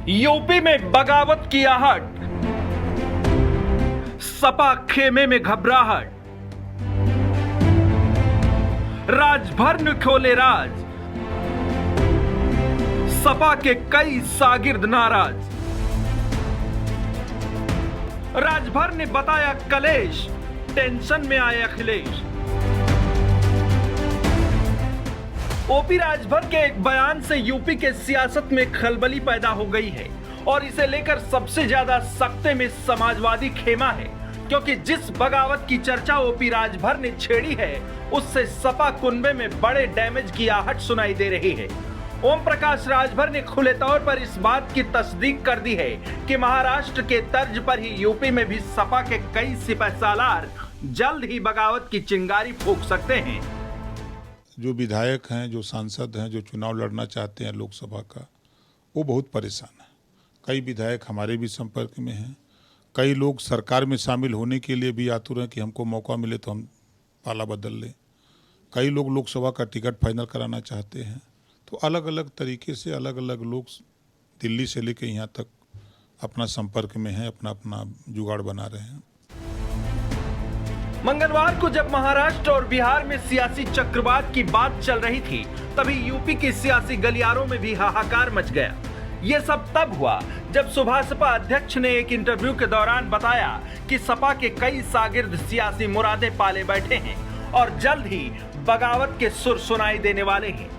UP में बगावत की आहट, सपा खेमे में घबराहट, राजभर ने खोले राज, सपा के कई शागिर्द नाराज। राजभर ने बताया कलेश, टेंशन में आए अखिलेश। ओपी राजभर के एक बयान से यूपी के सियासत में खलबली पैदा हो गई है और इसे लेकर सबसे ज्यादा सख्ते में समाजवादी खेमा है, क्योंकि जिस बगावत की चर्चा ओपी राजभर ने छेड़ी है उससे सपा कुनबे में बड़े डैमेज की आहट सुनाई दे रही है। ओम प्रकाश राजभर ने खुले तौर पर इस बात की तस्दीक कर दी है कि महाराष्ट्र के तर्ज पर ही यूपी में भी सपा के कई सिपहसालार जल्द ही बगावत की चिंगारी फूंक सकते हैं। जो विधायक हैं, जो सांसद हैं, जो चुनाव लड़ना चाहते हैं लोकसभा का, वो बहुत परेशान है। कई विधायक हमारे भी संपर्क में हैं। कई लोग सरकार में शामिल होने के लिए भी आतुर हैं कि हमको मौका मिले तो हम पाला बदल लें। कई लोग लोकसभा का टिकट फाइनल कराना चाहते हैं। तो अलग अलग तरीके से अलग अलग लोग दिल्ली से लेकर यहाँ तक अपना संपर्क में हैं, अपना अपना जुगाड़ बना रहे हैं। मंगलवार को जब महाराष्ट्र और बिहार में सियासी चक्रवात की बात चल रही थी, तभी यूपी के सियासी गलियारों में भी हाहाकार मच गया। ये सब तब हुआ जब सुबह सपा अध्यक्ष ने एक इंटरव्यू के दौरान बताया कि सपा के कई शागिर्द सियासी मुरादें पाले बैठे हैं और जल्द ही बगावत के सुर सुनाई देने वाले हैं।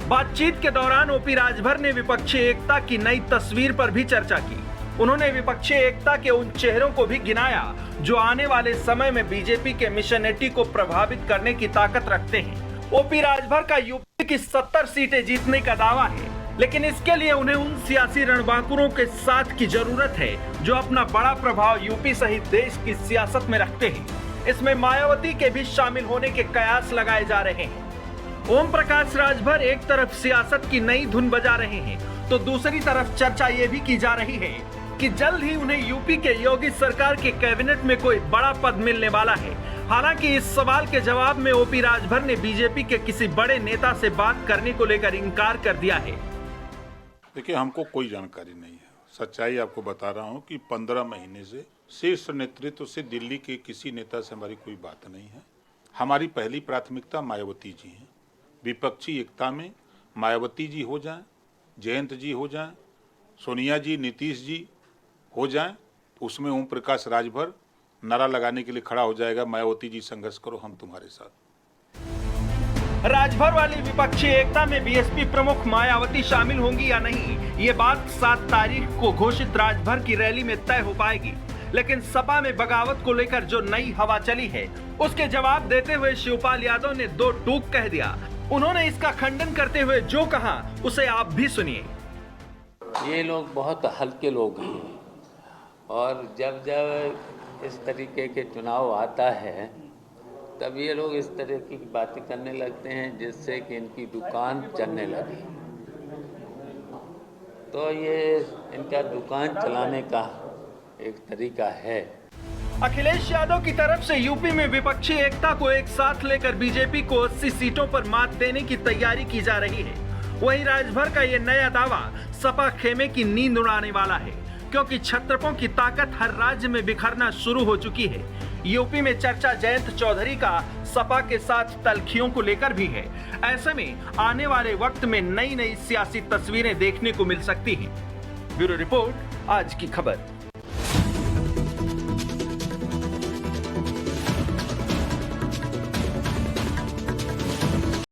बातचीत के दौरान ओपी राजभर ने विपक्षी एकता की नई तस्वीर पर भी चर्चा की। उन्होंने विपक्षी एकता के उन चेहरों को भी गिनाया जो आने वाले समय में बीजेपी के मिशन 80 को प्रभावित करने की ताकत रखते हैं। ओपी राजभर का यूपी की 70 सीटें जीतने का दावा है, लेकिन इसके लिए उन्हें उन सियासी रणबांकुरों के साथ की जरूरत है जो अपना बड़ा प्रभाव यूपी सहित देश की सियासत में रखते हैं। इसमें मायावती के भी शामिल होने के कयास लगाए जा रहे हैं। ओम प्रकाश राजभर एक तरफ सियासत की नई धुन बजा रहे हैं तो दूसरी तरफ चर्चा ये भी की जा रही है कि जल्द ही उन्हें यूपी के योगी सरकार के कैबिनेट में कोई बड़ा पद मिलने वाला है। हालांकि इस सवाल के जवाब में ओपी राजभर ने बीजेपी के किसी बड़े नेता से बात करने को लेकर इनकार कर दिया है। देखिए, हमको कोई जानकारी नहीं है। सच्चाई आपको बता रहा हूं कि 15 महीने से शीर्ष नेतृत्व से दिल्ली के किसी नेता से हमारी कोई बात नहीं है। हमारी पहली प्राथमिकता मायावती जी हैं। विपक्षी एकता में मायावती जी हो जाएं, जयंत जी हो जाएं, सोनिया जी, नीतीश जी हो जाएं, उसमें ओम प्रकाश राजभर नारा लगाने के लिए खड़ा हो जाएगा, मायावती जी संघर्ष करो, हम तुम्हारे साथ। राजभर वाली विपक्षी एकता में बीएसपी प्रमुख मायावती शामिल होंगी या नहीं, ये बात 7 तारीख को घोषित राजभर की रैली में तय हो पाएगी। लेकिन सपा में बगावत को लेकर जो नई हवा चली है उसके जवाब देते हुए शिवपाल यादव ने 2 टूक कह दिया। उन्होंने इसका खंडन करते हुए जो कहा उसे आप भी सुनिए। ये लोग बहुत हल्के लोग हैं और जब जब इस तरीके के चुनाव आता है तब ये लोग इस तरह की बातें करने लगते हैं जिससे कि इनकी दुकान चलने लगे। तो ये इनका दुकान चलाने का एक तरीका है। अखिलेश यादव की तरफ से यूपी में विपक्षी एकता को एक साथ लेकर बीजेपी को 80 सीटों पर मात देने की तैयारी की जा रही है। वहीं राजभर का ये नया दावा सपा खेमे की नींद उड़ाने वाला है, क्योंकि छत्रपों की ताकत हर राज्य में बिखरना शुरू हो चुकी है। यूपी में चर्चा जयंत चौधरी का सपा के साथ तलखियों को लेकर भी है। ऐसे में आने वाले वक्त में नई नई सियासी तस्वीरें देखने को मिल सकती हैं। ब्यूरो रिपोर्ट, आज की खबर।